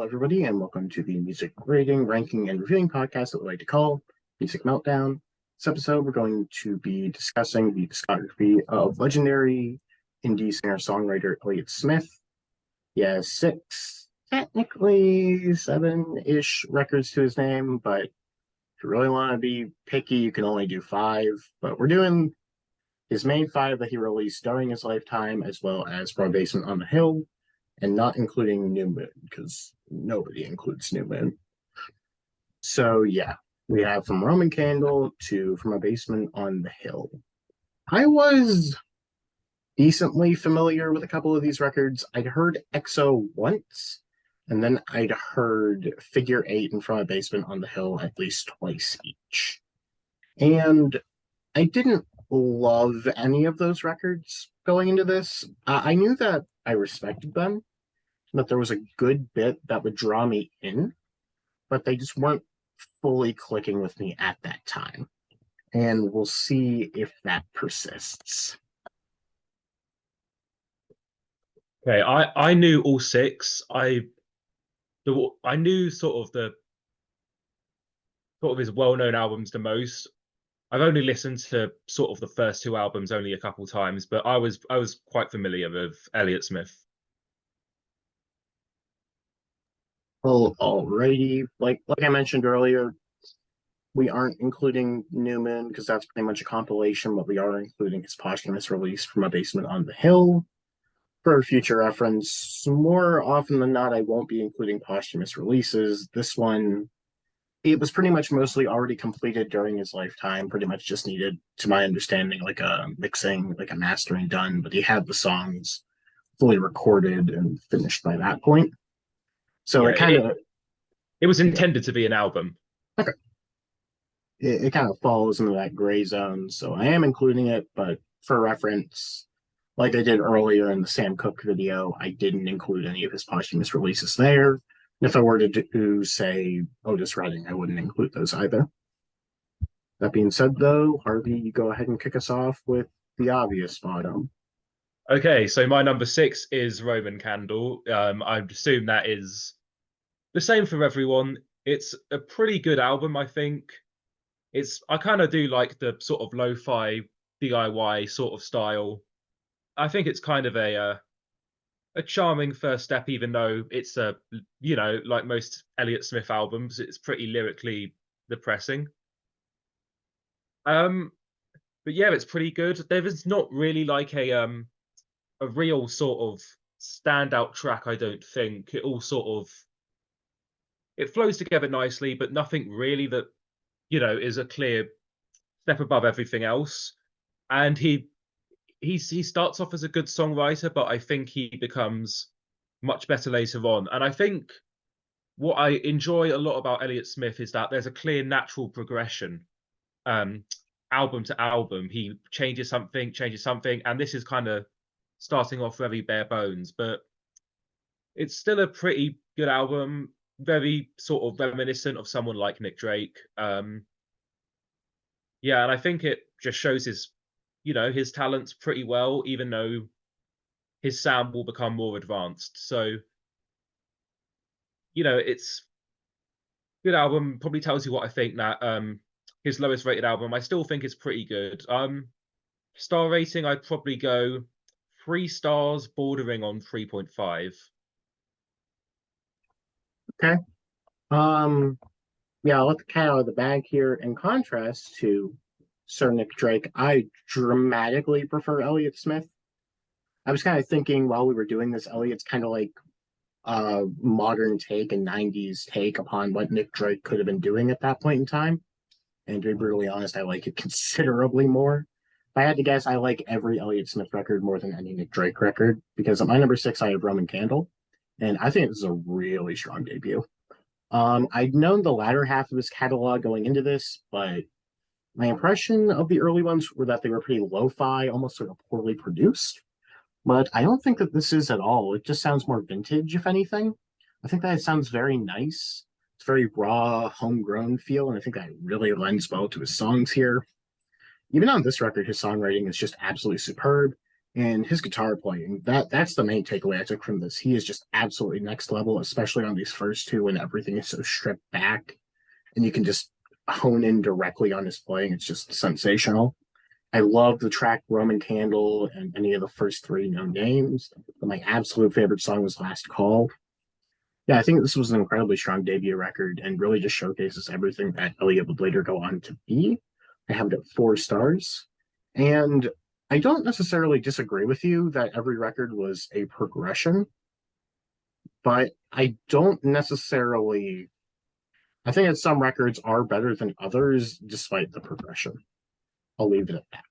everybody, and welcome to the music rating, ranking, and reviewing podcast that we like to call Music Meltdown. This episode, we're going to be discussing the discography of legendary indie singer-songwriter Elliott Smith. He has six, technically seven-ish records to his name, but if you really want to be picky, you can only do five. But we're doing his main five that he released during his lifetime, as well as From a Basement on the Hill, and not including New Moon, because nobody includes New Moon. So yeah, we have From Roman Candle to From a Basement on the Hill. I was decently familiar with a couple of these records. I'd heard EXO once, and then I'd heard Figure 8 and From a Basement on the Hill at least twice each. And I didn't love any of those records going into this. I knew that I respected them, that there was a good bit that would draw me in, but they just weren't fully clicking with me at that time. And we'll see if that persists. Okay, I knew all six. I knew sort of his well-known albums the most. I've only listened to sort of the first two albums only a couple times, but I was quite familiar with Elliott Smith. Well, alrighty. Like I mentioned earlier, we aren't including Newman because that's pretty much a compilation, but we are including his posthumous release From a Basement on the Hill for future reference. More often than not, I won't be including posthumous releases. This one, it was pretty much mostly already completed during his lifetime, pretty much just needed, to my understanding, like a mixing, like a mastering done, but he had the songs fully recorded and finished by that point. So yeah, it was intended to be an album. Okay. It kind of falls into that gray zone, so I am including it, but for reference, like I did earlier in the Sam Cooke video, I didn't include any of his posthumous releases there. If I were to do, say, Otis Redding, I wouldn't include those either. That being said, though, Harvey, you go ahead and kick us off with the obvious bottom. Okay, so my number 6 is Roman Candle. I assume that is the same for everyone. It's a pretty good album, I think. I kind of do like the sort of lo-fi DIY sort of style. I think it's kind of a charming first step, even though it's like most Elliott Smith albums, it's pretty lyrically depressing. But yeah, it's pretty good. There is not really like a real sort of standout track, I don't think. It flows together nicely, but nothing really that is a clear step above everything else. And he starts off as a good songwriter, but I think he becomes much better later on. And I think what I enjoy a lot about Elliott Smith is that there's a clear natural progression, album to album. He changes something, and this is kind of starting off very bare bones, but it's still a pretty good album, very sort of reminiscent of someone like Nick Drake. Yeah, and I think it just shows his talents pretty well, even though his sound will become more advanced. So, it's a good album. Probably tells you what I think. That his lowest rated album, I still think is pretty good. Star rating, I'd probably go 3 stars, bordering on 3.5. Okay. Yeah, I'll let the cat out of the bag here. In contrast to Sir Nick Drake, I dramatically prefer Elliott Smith. I was kind of thinking while we were doing this, Elliott's kind of like a modern take, a 90s take upon what Nick Drake could have been doing at that point in time. And to be brutally honest, I like it considerably more. If I had to guess, I like every Elliott Smith record more than any Nick Drake record, because at my number 6, I have Roman Candle. And I think this is a really strong debut. I'd known the latter half of his catalog going into this, but my impression of the early ones were that they were pretty lo-fi, almost sort of poorly produced. But I don't think that this is at all. It just sounds more vintage, if anything. I think that it sounds very nice. It's very raw, homegrown feel, and I think that really lends well to his songs here. Even on this record, his songwriting is just absolutely superb. And his guitar playing, that's the main takeaway I took from this. He is just absolutely next level, especially on these first two when everything is so stripped back and you can just hone in directly on his playing. It's just sensational. I love the track Roman Candle and any of the first three No Names. But my absolute favorite song was Last Call. Yeah, I think this was an incredibly strong debut record and really just showcases everything that Elliott would later go on to be. I have it at 4 stars. And I don't necessarily disagree with you that every record was a progression, but I don't necessarily. I think that some records are better than others despite the progression. I'll leave it at that.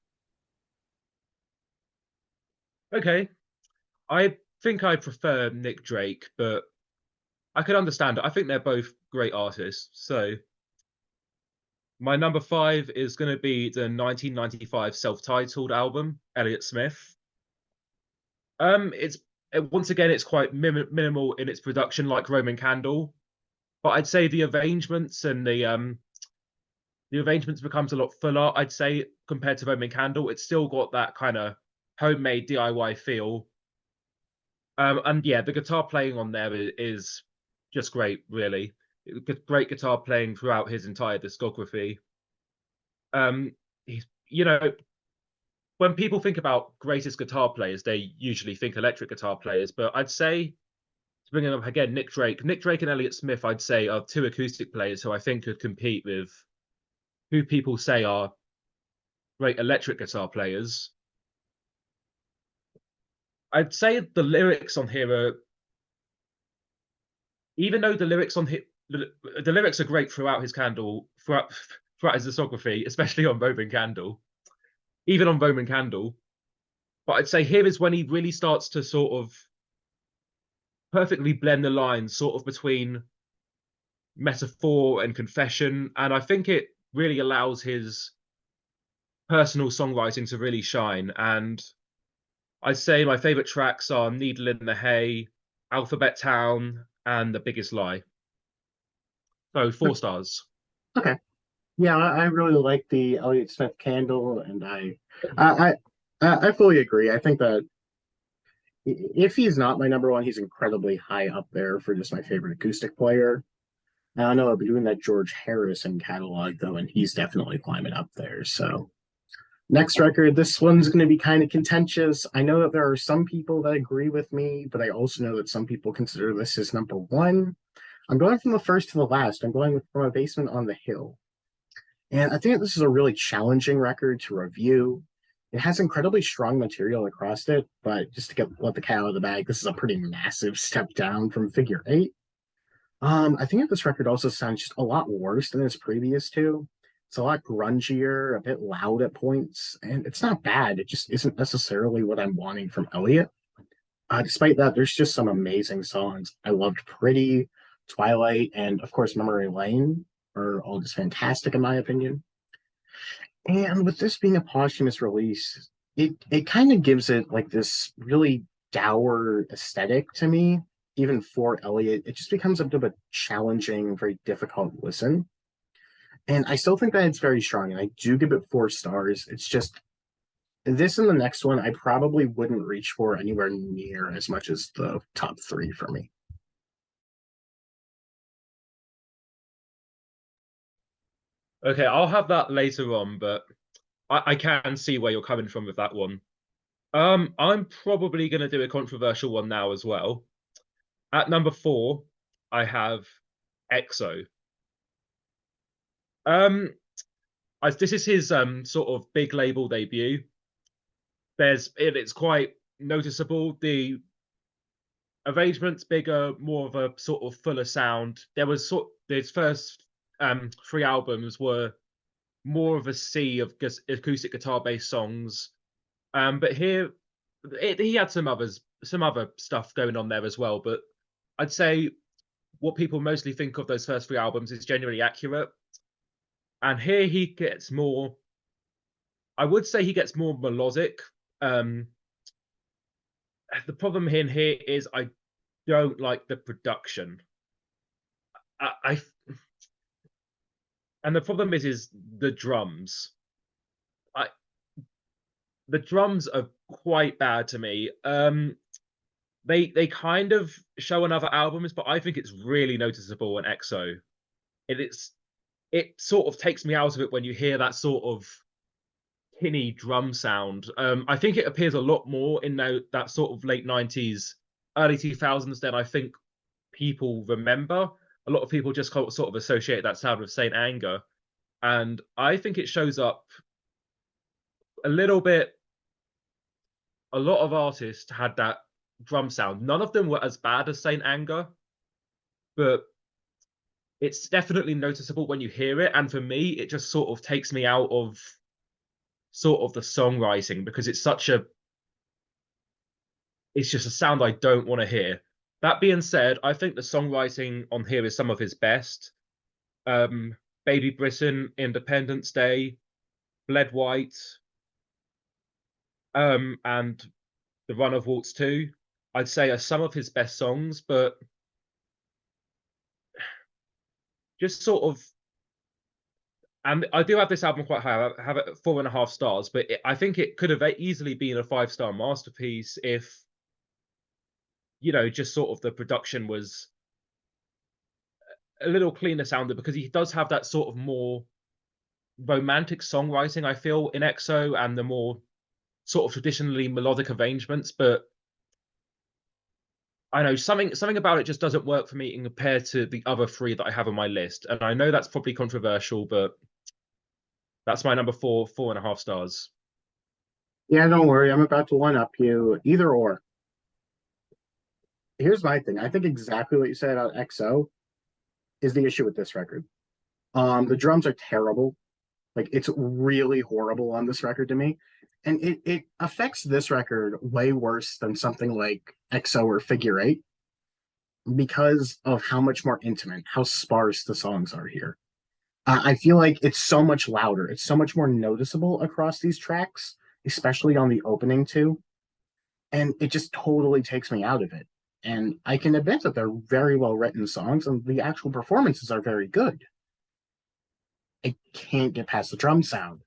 Okay, I think I prefer Nick Drake, but I can understand it. I think they're both great artists. So my number 5 is going to be the 1995 self-titled album, Elliott Smith. It's once again it's quite minimal in its production, like Roman Candle, but I'd say the arrangements and the arrangements becomes a lot fuller. I'd say compared to Roman Candle, it's still got that kind of homemade DIY feel. And yeah, the guitar playing on there is just great, really. Great guitar playing throughout his entire discography. He's, when people think about greatest guitar players, they usually think electric guitar players. But I'd say, to bring up again, Nick Drake and Elliott Smith, I'd say are two acoustic players who I think could compete with who people say are great electric guitar players. I'd say the lyrics on here are, even though the lyrics on here, the lyrics are great throughout his throughout his discography, especially on Roman Candle, even on Roman Candle. But I'd say here is when he really starts to sort of perfectly blend the lines, sort of between metaphor and confession, and I think it really allows his personal songwriting to really shine. And I'd say my favorite tracks are Needle in the Hay, Alphabet Town, and The Biggest Lie. So 4 stars. Okay. Yeah, I really like the Elliott Smith Candle, and I, I fully agree. I think that if he's not my number one, he's incredibly high up there for just my favorite acoustic player. Now, I know I've been doing that George Harrison catalog though, and he's definitely climbing up there. So next record, this one's going to be kind of contentious. I know that there are some people that agree with me, but I also know that some people consider this as number one. I'm going from the first to the last. I'm going from A Basement on the Hill. And I think this is a really challenging record to review. It has incredibly strong material across it, but just to let the cat out of the bag, this is a pretty massive step down from Figure Eight. I think that this record also sounds just a lot worse than its previous two. It's a lot grungier, a bit loud at points, and it's not bad. It just isn't necessarily what I'm wanting from Elliott. Despite that, there's just some amazing songs. I loved Pretty, Twilight, and of course Memory Lane are all just fantastic in my opinion. And with this being a posthumous release, it kind of gives it like this really dour aesthetic to me. Even for Elliott, it just becomes a bit of a challenging, very difficult listen. And I still think that it's very strong, and I do give it 4 stars. It's just this and the next one, I probably wouldn't reach for anywhere near as much as the top three for me. Okay, I'll have that later on, but I can see where you're coming from with that one. I'm probably going to do a controversial one now as well. At number 4, I have EXO. This is his sort of big label debut. It's quite noticeable. The arrangement's bigger, more of a sort of fuller sound. His first 3 albums were more of a sea of acoustic guitar based songs. But here he had some other stuff going on there as well. But I'd say what people mostly think of those first 3 albums is genuinely accurate. And here he gets more. I would say he gets more melodic. The problem in here is I don't like the production. I and the problem is the drums. I the drums are quite bad to me. They kind of show on other albums, but I think it's really noticeable in EXO. It sort of takes me out of it when you hear that sort of tinny drum sound. I think it appears a lot more in that sort of late 90s, early 2000s than I think people remember. A lot of people just sort of associate that sound with Saint Anger. And I think it shows up a little bit. A lot of artists had that drum sound. None of them were as bad as Saint Anger, but it's definitely noticeable when you hear it. And for me, it just sort of takes me out of sort of the songwriting because it's just a sound I don't want to hear. That being said, I think the songwriting on here is some of his best. Um, Baby Britain, Independence Day, Bled White, and The Run of Waltz 2, I'd say are some of his best songs, but just sort of. And I do have this album quite high. I have it at 4.5 stars, but I think it could have easily been a 5-star masterpiece if, just sort of the production was a little cleaner sounded because he does have that sort of more romantic songwriting, I feel, in EXO and the more sort of traditionally melodic arrangements. But I know something about it just doesn't work for me compared to the other three that I have on my list. And I know that's probably controversial, but that's my number 4.5 stars. Yeah, don't worry. I'm about to one up you. Either or. Here's my thing. I think exactly what you said about XO is the issue with this record. The drums are terrible. Like it's really horrible on this record to me. And it affects this record way worse than something like XO or Figure Eight because of how much more intimate, how sparse the songs are here. I feel like it's so much louder. It's so much more noticeable across these tracks, especially on the opening two. And it just totally takes me out of it. And I can admit that they're very well written songs and the actual performances are very good. I can't get past the drum sound.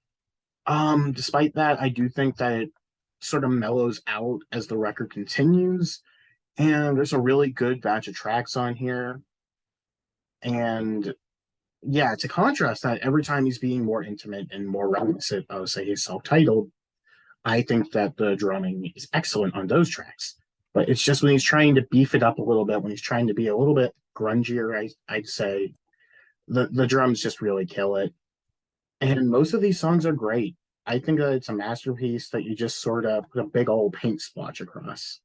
Despite that, I do think that it sort of mellows out as the record continues. And there's a really good batch of tracks on here. And yeah, to contrast that, every time he's being more intimate and more reminiscent of, say, his self-titled, I think that the drumming is excellent on those tracks. But it's just when he's trying to beef it up a little bit, when he's trying to be a little bit grungier, I'd say the drums just really kill it. And most of these songs are great. I think that it's a masterpiece that you just sort of put a big old paint splotch across.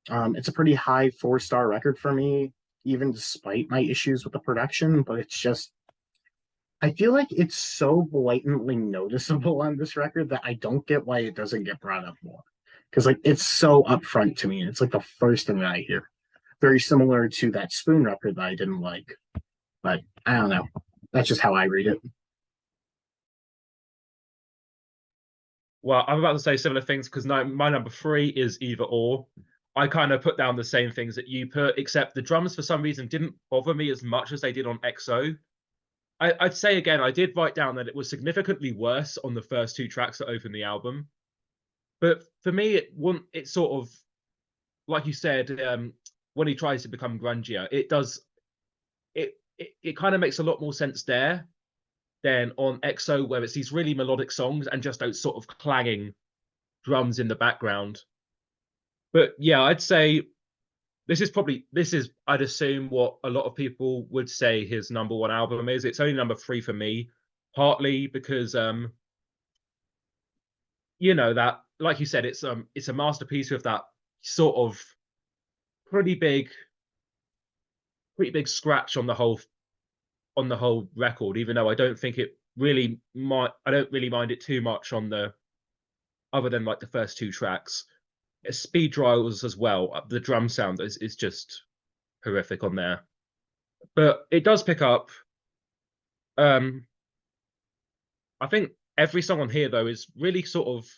It's a pretty high 4-star record for me, even despite my issues with the production, but it's just I feel like it's so blatantly noticeable on this record that I don't get why it doesn't get brought up more. Because like it's so upfront to me. It's like the first thing that I hear. Very similar to that Spoon record that I didn't like. But I don't know. That's just how I read it. Well, I'm about to say similar things because my number 3 is Either Or. I kind of put down the same things that you put, except the drums for some reason didn't bother me as much as they did on XO. I'd say again, I did write down that it was significantly worse on the first 2 tracks that open the album. But for me, it sort of, like you said, when he tries to become grungier, it kind of makes a lot more sense there than on EXO, where it's these really melodic songs and just those sort of clanging drums in the background. But yeah, I'd say this is I'd assume what a lot of people would say his number 1 album is. It's only number 3 for me, partly because that, like you said, it's a masterpiece with that sort of pretty big scratch on the whole record, even though I don't think it really I don't really mind it too much on the other than like the first 2 tracks. Speed Trials as well, the drum sound is just horrific on there. But it does pick up. I think every song on here though is really sort of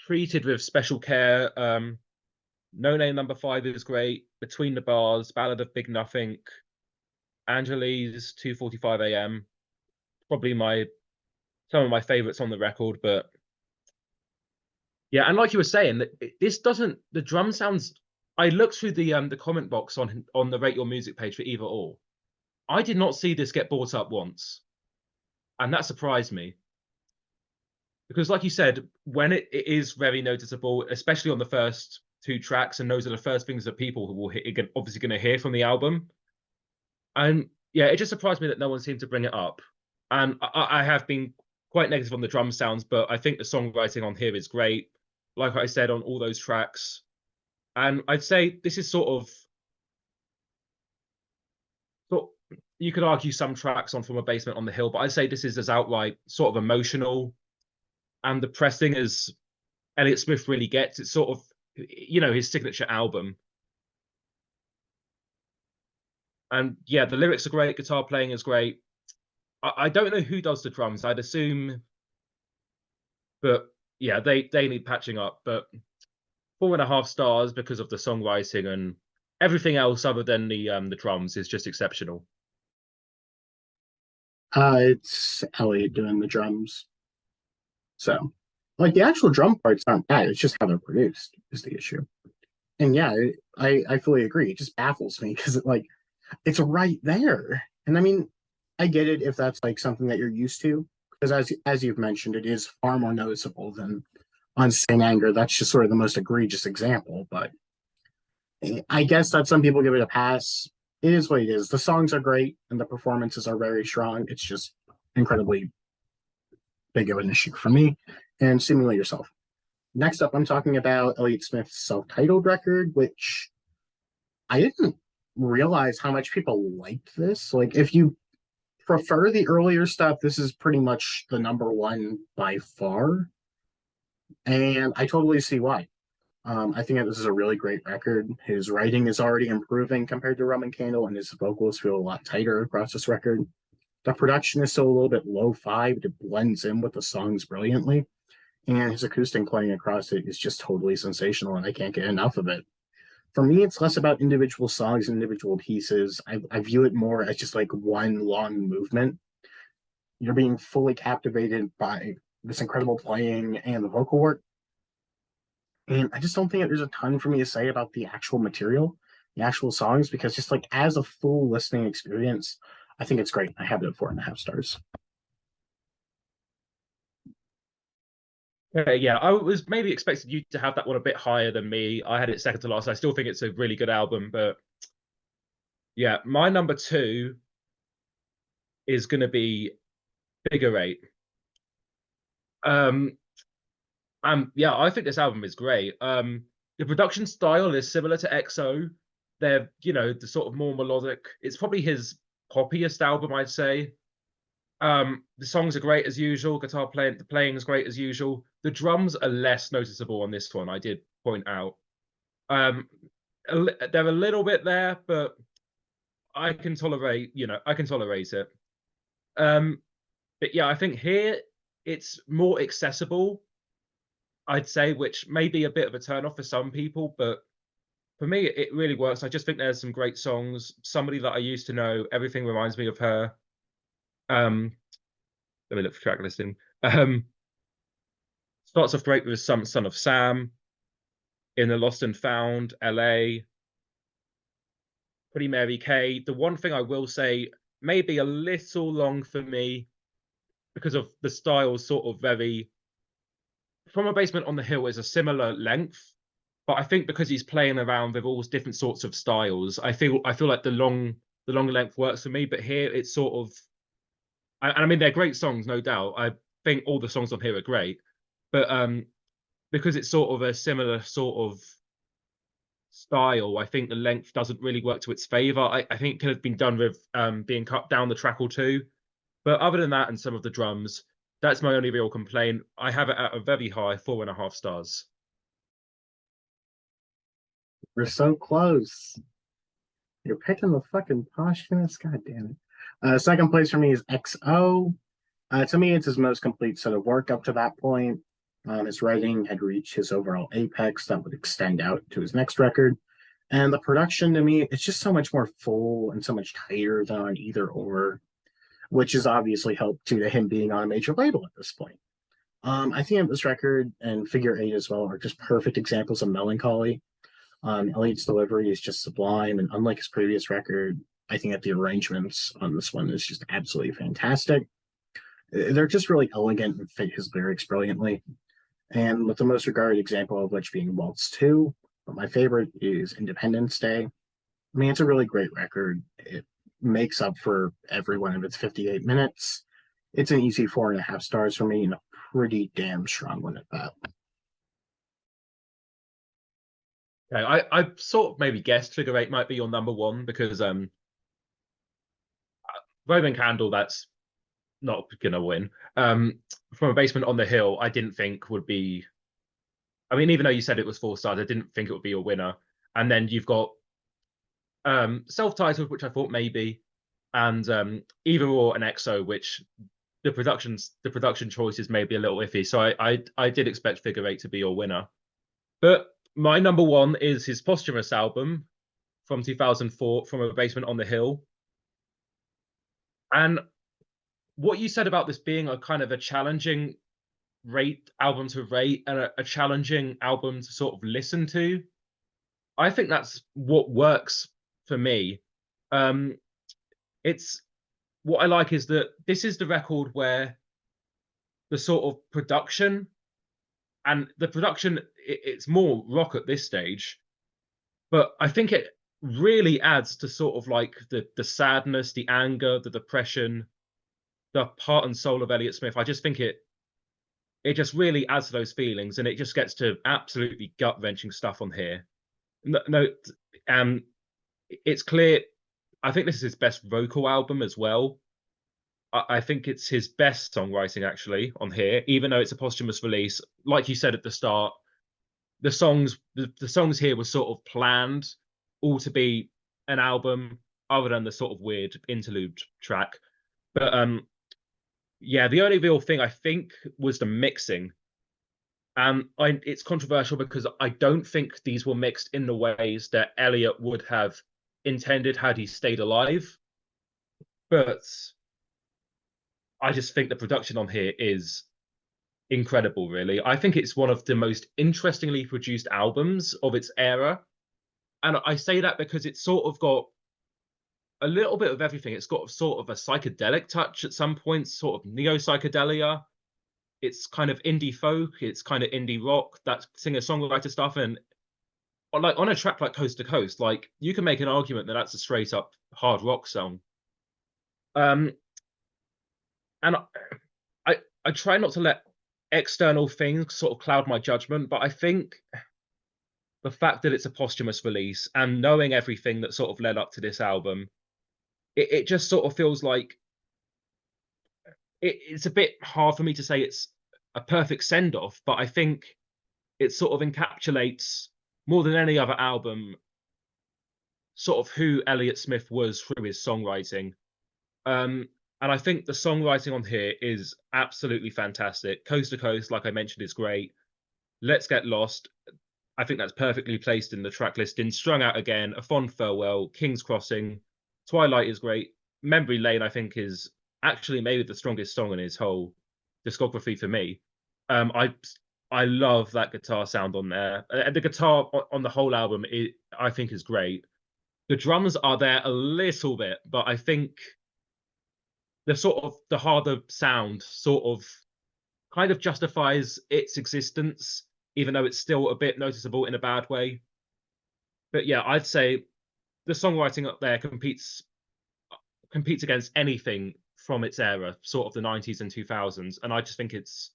treated with special care. No Name number 5 is great. Between the Bars, Ballad of Big Nothing, Angeli's 2:45 a.m. Probably some of my favorites on the record, but Yeah, and like you were saying, that this doesn't the drum sounds. I looked through the comment box on the Rate Your Music page for Either Or. I did not see this get brought up once, and that surprised me because, like you said, when it is very noticeable, especially on the first two tracks, and those are the first things that people will obviously going to hear from the album. And yeah, it just surprised me that no one seemed to bring it up. And I have been quite negative on the drum sounds, but I think the songwriting on here is great. Like I said, on all those tracks. And I'd say this is sort you could argue some tracks on From a Basement on the Hill, but I'd say this is as outright sort of emotional and depressing as Elliott Smith really gets. It's sort of, his signature album. And yeah, the lyrics are great, guitar playing is great. I don't know who does the drums. I'd assume, but yeah, they need patching up. But 4.5 stars because of the songwriting, and everything else other than the drums is just exceptional. It's Elliott doing the drums. So, like, the actual drum parts aren't bad. It's just how they're produced is the issue. And yeah, I fully agree. It just baffles me because it's right there. And I mean, I get it if that's like something that you're used to, because as you've mentioned, it is far more noticeable than on Saint Anger. That's just sort of the most egregious example. But I guess that some people give it a pass. It is what it is. The songs are great and the performances are very strong. It's just incredibly big of an issue for me. And Simulate Yourself. Next up, I'm talking about Elliott Smith's self-titled record, which I didn't realize how much people liked this. Like, if you prefer the earlier stuff, this is pretty much the number one by far. And I totally see why. I think that this is a really great record. His writing is already improving compared to Rum and Candle, and his vocals feel a lot tighter across this record. The production is still a little bit low-fi, but it blends in with the songs brilliantly. And his acoustic playing across it is just totally sensational, and I can't get enough of it. For me, it's less about individual songs and individual pieces. I view it more as just like one long movement. You're being fully captivated by this incredible playing and the vocal work. And I just don't think that there's a ton for me to say about the actual material, the actual songs, because just like as a full listening experience, I think it's great. I have it at 4.5 stars. Yeah, I was maybe expecting you to have that one a bit higher than me. I had it second to last. I still think it's a really good album, but yeah, my number 2 is going to be Figure Eight. Yeah, I think this album is great. The production style is similar to EXO. They're, the sort of more melodic. It's probably his poppiest album, I'd say. The songs are great as usual. The playing is great as usual. The drums are less noticeable on this one, I did point out. They're a little bit there, but I can tolerate it. But yeah, I think here it's more accessible, I'd say, which may be a bit of a turn off for some people, but for me, it really works. I just think there's some great songs. Somebody that I used to know, everything reminds me of her. Let me look for track listing. Starts off great with some Son of Sam, In the Lost and Found, LA, Pretty Mary Kay. The one thing I will say, maybe a little long for me because of the style, sort of very. From a Basement on the Hill is a similar length, but I think because he's playing around with all different sorts of styles, I feel like the longer length works for me. But here it's sort of, and I mean they're great songs, no doubt. I think all the songs on here are great, but because it's sort of a similar sort of style, I think the length doesn't really work to its favor. I think it could have been done with being cut down the track or two. But other than that and some of the drums, that's my only real complaint. I have it at a very high 4.5 stars. We're so close. You're picking the fucking posthumous. God damn it. Second place for me is XO. To me, it's his most complete set of work up to that point. His writing had reached his overall apex that would extend out to his next record. And the production, to me, it's just so much more full and so much tighter than on Either Or, which is obviously helped due to him being on a major label at this point. I think this record and Figure Eight as well are just perfect examples of melancholy. Elliott's delivery is just sublime, and unlike his previous record, I think that the arrangements on this one is just absolutely fantastic. They're just really elegant and fit his lyrics brilliantly. And with the most regarded example of which being Waltz 2, but my favorite is Independence Day. I mean, it's a really great record. It makes up for every one of its 58 minutes. It's an easy 4.5 stars for me, and a pretty damn strong one at that. Okay, I sort of maybe guessed Figure Eight might be your number one because Roman Candle, that's not gonna win. From a Basement on the Hill, I didn't think would be. I mean, even though you said it was 4 stars, I didn't think it would be a winner. And then you've got self-titled, which I thought maybe, and Either Or and EXO, which the production choices may be a little iffy. So I did expect Figure Eight to be your winner. But my number one is his posthumous album from 2004, From a Basement on the Hill. And what you said about this being a kind of a challenging album to rate and a challenging album to sort of listen to, I think that's what works for me. It's what I like is that this is the record where the sort of production and the production it's more rock at this stage, but I think it really adds to sort of like the sadness, the anger, the depression, the heart and soul of Elliott Smith. I just think it just really adds to those feelings, and it just gets to absolutely gut-wrenching stuff on here. No, it's clear. I think this is his best vocal album as well. I think it's his best songwriting actually on here, even though it's a posthumous release. Like you said at the start, the songs here were sort of planned all to be an album, other than the sort of weird interlude track. But yeah, the only real thing I think was the mixing. It's controversial because I don't think these were mixed in the ways that Elliott would have intended had he stayed alive. But I just think the production on here is incredible, really. I think it's one of the most interestingly produced albums of its era. And I say that because it's sort of got a little bit of everything. It's got sort of a psychedelic touch at some points, sort of neo-psychedelia. It's kind of indie folk, it's kind of indie rock, that singer-songwriter stuff. And like on a track like Coast to Coast, like you can make an argument that that's a straight up hard rock song. And I try not to let external things sort of cloud my judgment, but I think the fact that it's a posthumous release and knowing everything that sort of led up to this album, it just sort of feels like it's a bit hard for me to say it's a perfect send-off, but I think it sort of encapsulates more than any other album sort of who Elliott Smith was through his songwriting. And I think the songwriting on here is absolutely fantastic. Coast to Coast, like I mentioned, is great. Let's Get Lost, I think that's perfectly placed in the track listing. Strung Out Again, A Fond Farewell, King's Crossing, Twilight is great. Memory Lane, I think, is actually maybe the strongest song in his whole discography for me. I love that guitar sound on there. The guitar on the whole album, I think, is great. The drums are there a little bit, but I think the harder sound sort of kind of justifies its existence, even though it's still a bit noticeable in a bad way. But yeah, I'd say the songwriting up there competes against anything from its era, sort of the 90s and 2000s, and I just think it's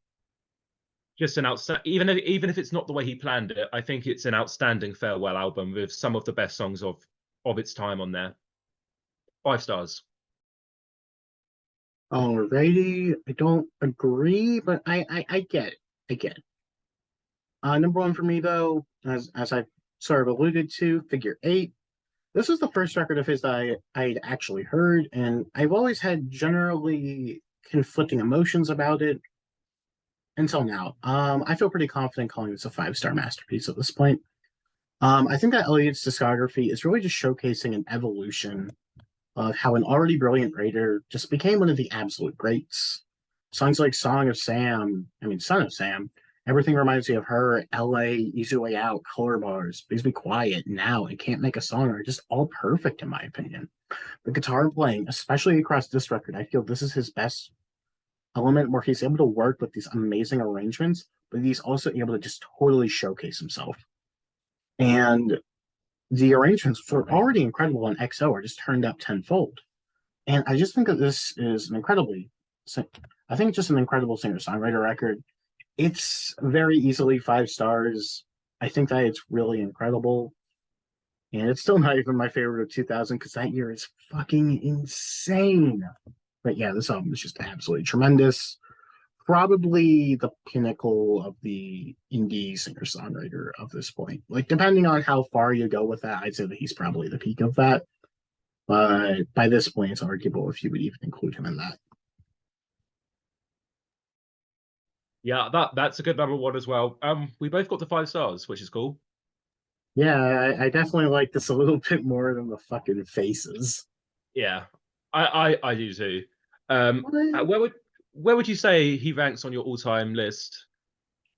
just an even if it's not the way he planned it, I think it's an outstanding farewell album with some of the best songs of its time on there. 5 stars. Alrighty, I don't agree, but I get it. I get it. Number one for me though, as I sort of alluded to, Figure Eight. This is the first record of his that I'd actually heard, and I've always had generally conflicting emotions about it until now. I feel pretty confident calling this a 5-star masterpiece at this point. I think that Elliott's discography is really just showcasing an evolution of how an already brilliant writer just became one of the absolute greats. Songs like Song of Sam, Son of Sam, everything reminds me of her, LA, Easy Way Out, Color Bars, Please Be Quiet, Now, and Can't Make a Song are just all perfect in my opinion. The guitar playing, especially across this record, I feel this is his best element where he's able to work with these amazing arrangements, but he's also able to just totally showcase himself. And the arrangements, which were already incredible on XO, are just turned up tenfold. And I just think that this is I think just an incredible singer-songwriter record. It's very easily 5 stars. I think that it's really incredible. And it's still not even my favorite of 2000 because that year is fucking insane. But yeah, this album is just absolutely tremendous. Probably the pinnacle of the indie singer-songwriter of this point. Like, depending on how far you go with that, I'd say that he's probably the peak of that. But by this point, it's arguable if you would even include him in that. Yeah, that's a good number one as well. We both got to 5 stars, which is cool. Yeah, I definitely like this a little bit more than the fucking Faces. Yeah, I do too. Where would you say he ranks on your all-time list?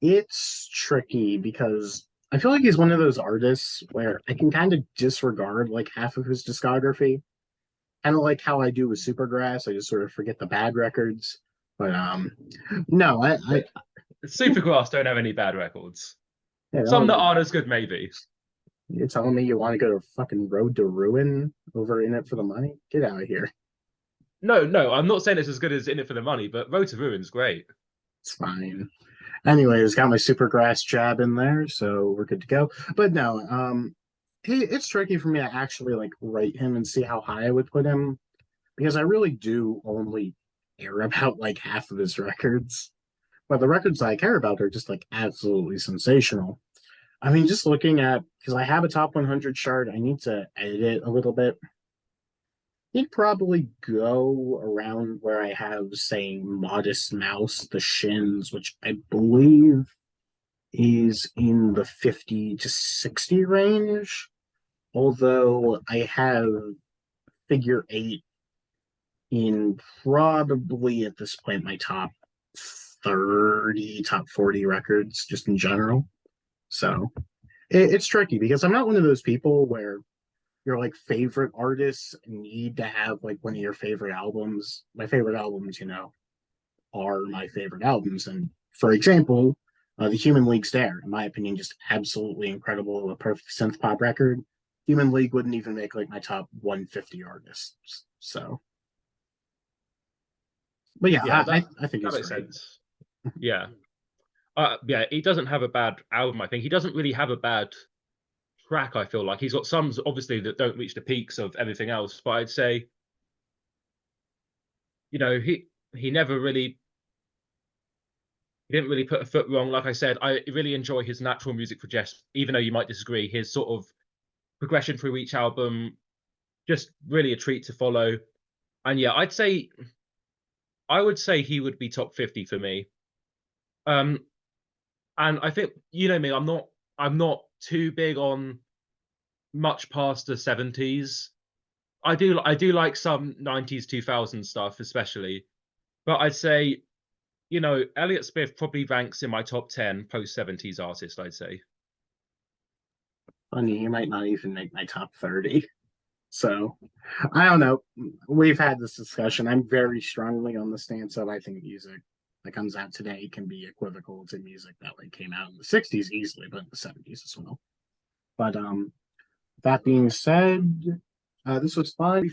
It's tricky because I feel like he's one of those artists where I can kind of disregard like half of his discography. Kind of like how I do with Supergrass. I just sort of forget the bad records. But no, Supergrass don't have any bad records. yeah, Some that aren't as good, maybe. You're telling me you want to go to fucking Road to Ruin over In It for the Money? Get out of here. No, I'm not saying it's as good as In It for the Money, but Road to Ruin's great. It's fine. Anyways, got my Supergrass jab in there, so we're good to go. But no, it's tricky for me to actually like rate him and see how high I would put him because I really do only care about like half of his records. But the records I care about are just like absolutely sensational. I mean, just looking at because I have a top 100 chart, I need to edit it a little bit. He'd probably go around where I have, say, Modest Mouse, The Shins, which I believe is in the 50 to 60 range. Although I have Figure 8 in probably at this point my top 30, top 40 records just in general. So it's tricky because I'm not one of those people where your like favorite artists need to have like one of your favorite albums. My favorite albums, are my favorite albums. And for example, the Human League's There, in my opinion, just absolutely incredible, a perfect synth pop record. Human League wouldn't even make like my top 150 artists. So, but yeah, I think that it's makes great. sense. Yeah. Yeah, he doesn't have a bad album, I think. He doesn't really have a bad track, I feel like. He's got some, obviously, that don't reach the peaks of everything else, but I'd say, he never really, he didn't really put a foot wrong. Like I said, I really enjoy his natural music progression, even though you might disagree. His sort of progression through each album, just really a treat to follow. And yeah, I would say he would be top 50 for me. And I think, me, I'm not too big on much past the 70s. I do like some 90s, 2000s stuff, especially. But I'd say, Elliott Smith probably ranks in my top 10 post 70s artist, I'd say. Funny, he might not even make my top 30. So I don't know. We've had this discussion. I'm very strongly on the stance of I think music that comes out today can be equivocal to music that like came out in the 60s easily, but in the 70s as well. But that being said, this was fun.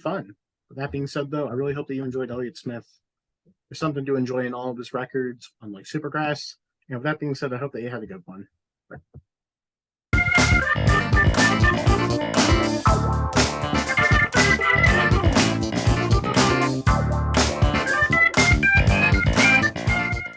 With that being said, though, I really hope that you enjoyed Elliott Smith. There's something to enjoy in all of his records, unlike Supergrass. With that being said, I hope that you had a good one. Bye.